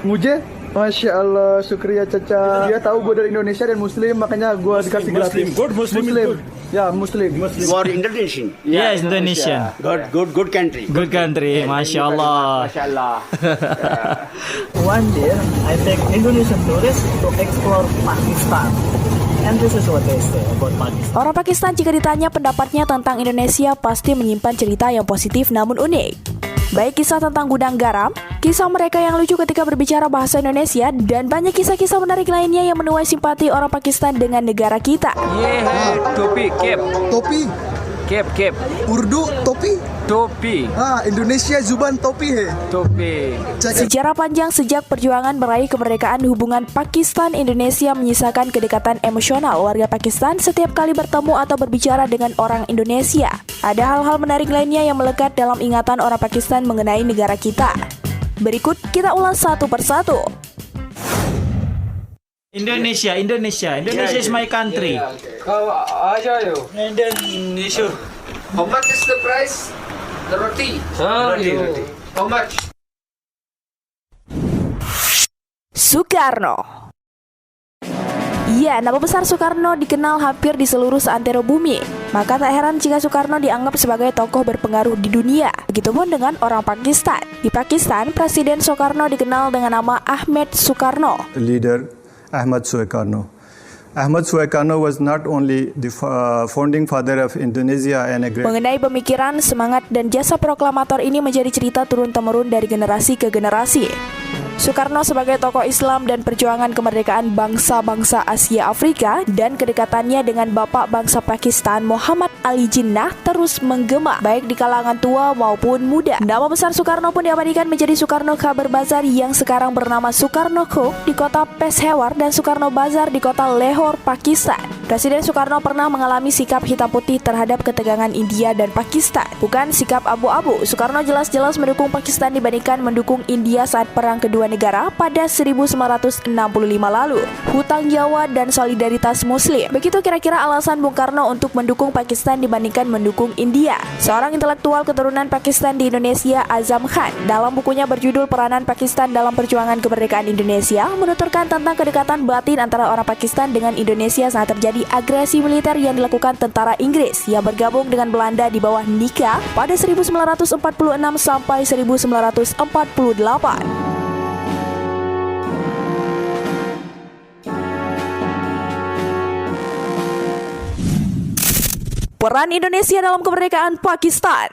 Muje? Masya Allah, syukriya Caca. Dia tahu gue dari Indonesia dan Muslim, makanya gue dikasih gratis. Muslim. Ya, Muslim. You are Indonesian. Yes, Indonesian. Good country. Good country, Masya Allah. Mashallah. One year, I take Indonesian tourists to explore Pakistan. And this is what they say about Pakistan. Orang Pakistan jika ditanya pendapatnya tentang Indonesia pasti menyimpan cerita yang positif namun unik. Baik kisah tentang gudang garam, kisah mereka yang lucu ketika berbicara bahasa Indonesia, dan banyak kisah-kisah menarik lainnya yang menuai simpati orang Pakistan dengan negara kita. Topi, cap. Topi. Cap. Urdu, topi. Topi. Indonesia zuban topi he. Topi. Sejarah panjang sejak perjuangan meraih kemerdekaan, hubungan Pakistan-Indonesia menyisakan kedekatan emosional warga Pakistan setiap kali bertemu atau berbicara dengan orang Indonesia. Ada hal-hal menarik lainnya yang melekat dalam ingatan orang Pakistan mengenai negara kita. Berikut kita ulas satu persatu. Indonesia is my country. Indonesia. How much is the price? The roti. Roti. How much? Soekarno. Iya, nama besar Soekarno dikenal hampir di seluruh seantero bumi. Maka tak heran jika Soekarno dianggap sebagai tokoh berpengaruh di dunia. Begitupun dengan orang Pakistan. Di Pakistan, Presiden Soekarno dikenal dengan nama Ahmed Soekarno. Leader Ahmad Suekarno. Ahmad Suekarno was not only the founding father of Indonesia and a great... Mengenai pemikiran, semangat, dan jasa proklamator ini menjadi cerita turun-temurun dari generasi ke generasi. Soekarno sebagai tokoh Islam dan perjuangan kemerdekaan bangsa-bangsa Asia Afrika dan kedekatannya dengan bapak bangsa Pakistan Muhammad Ali Jinnah terus menggema baik di kalangan tua maupun muda. Nama besar Soekarno pun diabadikan menjadi Soekarno Khabar Bazar yang sekarang bernama Soekarno Cook di kota Peshawar dan Soekarno Bazar di kota Lahore, Pakistan. Presiden Soekarno pernah mengalami sikap hitam putih terhadap ketegangan India dan Pakistan, bukan sikap abu-abu. Soekarno jelas-jelas mendukung Pakistan dibandingkan mendukung India saat Perang Kedua Negara pada 1965 lalu. Hutang Jawa dan solidaritas Muslim. Begitu kira-kira alasan Bung Karno untuk mendukung Pakistan dibandingkan mendukung India. Seorang intelektual keturunan Pakistan di Indonesia, Azam Khan, dalam bukunya berjudul Peranan Pakistan dalam Perjuangan Kemerdekaan Indonesia, menuturkan tentang kedekatan batin antara orang Pakistan dengan Indonesia saat terjadi agresi militer yang dilakukan tentara Inggris yang bergabung dengan Belanda di bawah Nika pada 1946 sampai 1948. Peran Indonesia dalam kemerdekaan Pakistan.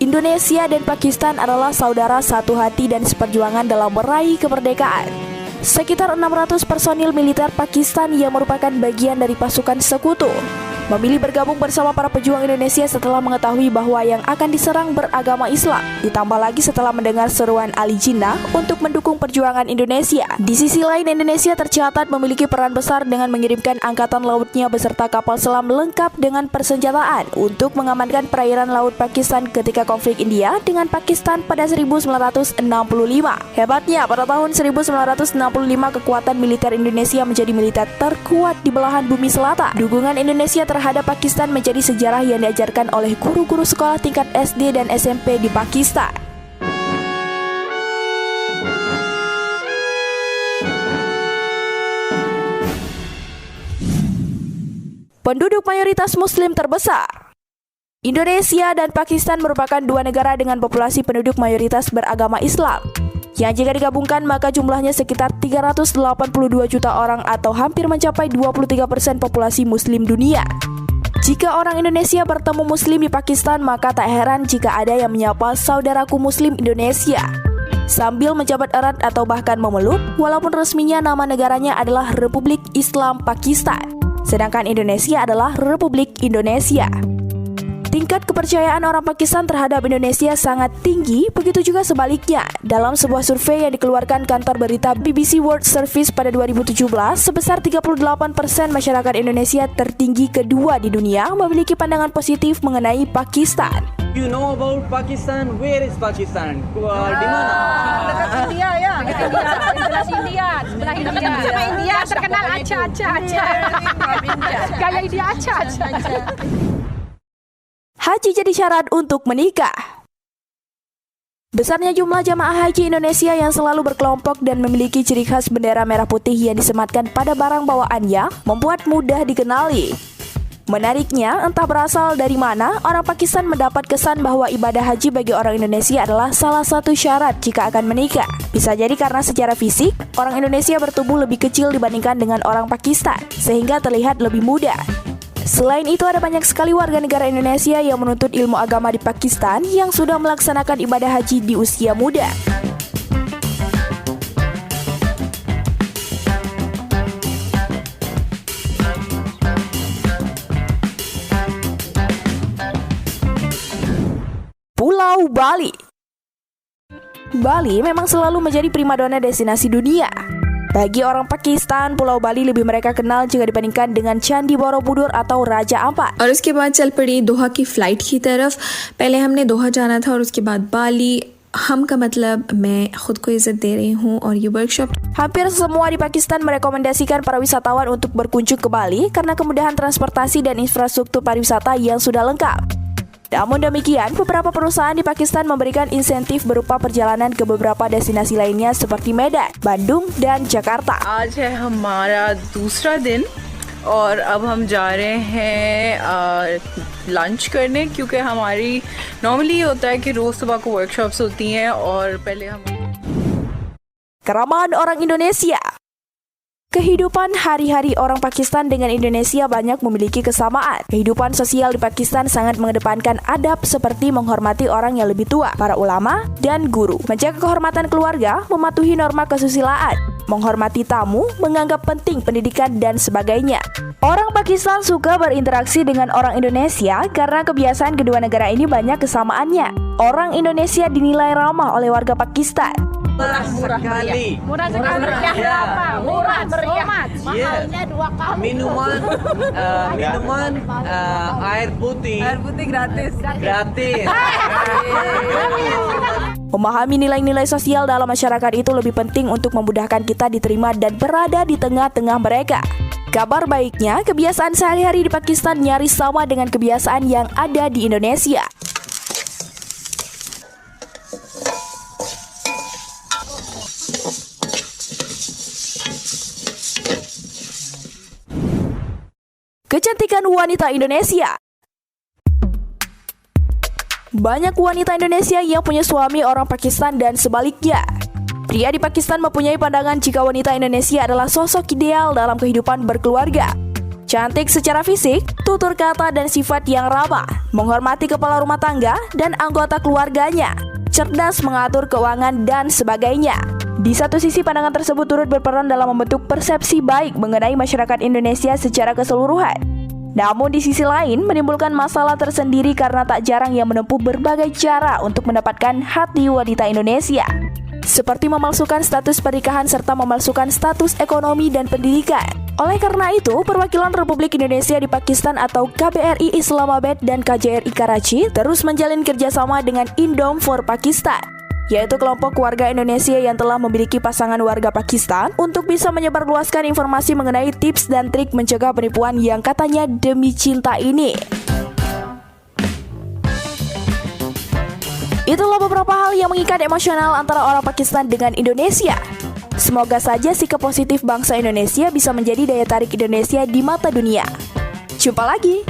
Indonesia dan Pakistan adalah saudara satu hati dan seperjuangan dalam meraih kemerdekaan. Sekitar 600 personil militer Pakistan yang merupakan bagian dari pasukan sekutu memilih bergabung bersama para pejuang Indonesia setelah mengetahui bahwa yang akan diserang beragama Islam. Ditambah lagi setelah mendengar seruan Ali Jinnah untuk mendukung perjuangan Indonesia. Di sisi lain, Indonesia tercatat memiliki peran besar dengan mengirimkan angkatan lautnya beserta kapal selam lengkap dengan persenjataan untuk mengamankan perairan laut Pakistan ketika konflik India dengan Pakistan pada 1965. Hebatnya, pada tahun 1965 kekuatan militer Indonesia menjadi militer terkuat di belahan bumi selatan. Dukungan Indonesia terhadap Pakistan menjadi sejarah yang diajarkan oleh guru-guru sekolah tingkat SD dan SMP di Pakistan. Penduduk mayoritas Muslim terbesar. Indonesia dan Pakistan merupakan dua negara dengan populasi penduduk mayoritas beragama Islam, yang jika digabungkan maka jumlahnya sekitar 382 juta orang atau hampir mencapai 23% populasi Muslim dunia. Jika orang Indonesia bertemu Muslim di Pakistan, maka tak heran jika ada yang menyapa saudaraku Muslim Indonesia sambil menjabat erat atau bahkan memeluk, walaupun resminya nama negaranya adalah Republik Islam Pakistan, sedangkan Indonesia adalah Republik Indonesia. Tingkat kepercayaan orang Pakistan terhadap Indonesia sangat tinggi, begitu juga sebaliknya. Dalam sebuah survei yang dikeluarkan kantor berita BBC World Service pada 2017, sebesar 38% masyarakat Indonesia tertinggi kedua di dunia memiliki pandangan positif mengenai Pakistan. You know about Pakistan? Where is Pakistan? Di mana? Dekat India ya. Dekat India. Jelas India. Sebelah India. Sama India terkenal aca-aca. Gaya India aca-aca. Haji jadi syarat untuk menikah. Besarnya jumlah jamaah haji Indonesia yang selalu berkelompok dan memiliki ciri khas bendera merah putih yang disematkan pada barang bawaannya membuat mudah dikenali. Menariknya, entah berasal dari mana, orang Pakistan mendapat kesan bahwa ibadah haji bagi orang Indonesia adalah salah satu syarat jika akan menikah. Bisa jadi karena secara fisik, orang Indonesia bertubuh lebih kecil dibandingkan dengan orang Pakistan, sehingga terlihat lebih muda. Selain itu, ada banyak sekali warga negara Indonesia yang menuntut ilmu agama di Pakistan yang sudah melaksanakan ibadah haji di usia muda. Pulau Bali. Bali memang selalu menjadi primadona destinasi dunia. Bagi orang Pakistan, Pulau Bali lebih mereka kenal jika dibandingkan dengan Candi Borobudur atau Raja Ampat. और उसके बाद चल पड़ी दोहा की फ़्लाइट की तरफ. पहले हमने दोहा जाना था और उसके बाद बाली. हम का मतलब मैं खुद को इज्जत दे रही हूँ और ये workshop. Hampir semua di Pakistan merekomendasikan para wisatawan untuk berkunjung ke Bali karena kemudahan transportasi dan infrastruktur pariwisata yang sudah lengkap. Namun demikian, beberapa perusahaan di Pakistan memberikan insentif berupa perjalanan ke beberapa destinasi lainnya seperti Medan, Bandung, dan Jakarta. आज है हमारा दूसरा दिन और अब हम जा रहे हैं लंच करने क्योंकि हमारी नॉर्मली ये होता है कि रोज़ सुबह को वर्कशॉप्स होती हैं और पहले हम Keramahan orang Indonesia. Kehidupan hari-hari orang Pakistan dengan Indonesia banyak memiliki kesamaan. Kehidupan sosial di Pakistan sangat mengedepankan adab seperti menghormati orang yang lebih tua, para ulama, dan guru. Menjaga kehormatan keluarga, mematuhi norma kesusilaan, menghormati tamu, menganggap penting pendidikan, dan sebagainya. Orang Pakistan suka berinteraksi dengan orang Indonesia karena kebiasaan kedua negara ini banyak kesamaannya. Orang Indonesia dinilai ramah oleh warga Pakistan. Murah sekali. Murah sekali. Berapa? Murah meriah. Mahalnya 2 kali. Minuman air putih gratis. Memahami nilai-nilai sosial dalam masyarakat itu lebih penting untuk memudahkan kita diterima dan berada di tengah-tengah mereka. Kabar baiknya, kebiasaan sehari-hari di Pakistan nyaris sama dengan kebiasaan yang ada di Indonesia. Kecantikan wanita Indonesia. Banyak wanita Indonesia yang punya suami orang Pakistan dan sebaliknya. Pria di Pakistan mempunyai pandangan jika wanita Indonesia adalah sosok ideal dalam kehidupan berkeluarga. Cantik secara fisik, tutur kata dan sifat yang ramah, menghormati kepala rumah tangga dan anggota keluarganya, cerdas mengatur keuangan dan sebagainya. Di satu sisi, pandangan tersebut turut berperan dalam membentuk persepsi baik mengenai masyarakat Indonesia secara keseluruhan. Namun di sisi lain, menimbulkan masalah tersendiri karena tak jarang yang menempuh berbagai cara untuk mendapatkan hati wanita Indonesia. Seperti memalsukan status pernikahan serta memalsukan status ekonomi dan pendidikan. Oleh karena itu, Perwakilan Republik Indonesia di Pakistan atau KBRI Islamabad dan KJRI Karachi terus menjalin kerjasama dengan Indom for Pakistan, yaitu kelompok warga Indonesia yang telah memiliki pasangan warga Pakistan untuk bisa menyebarluaskan informasi mengenai tips dan trik mencegah penipuan yang katanya demi cinta ini. Itulah beberapa hal yang mengikat emosional antara orang Pakistan dengan Indonesia. Semoga saja sikap positif bangsa Indonesia bisa menjadi daya tarik Indonesia di mata dunia. Jumpa lagi!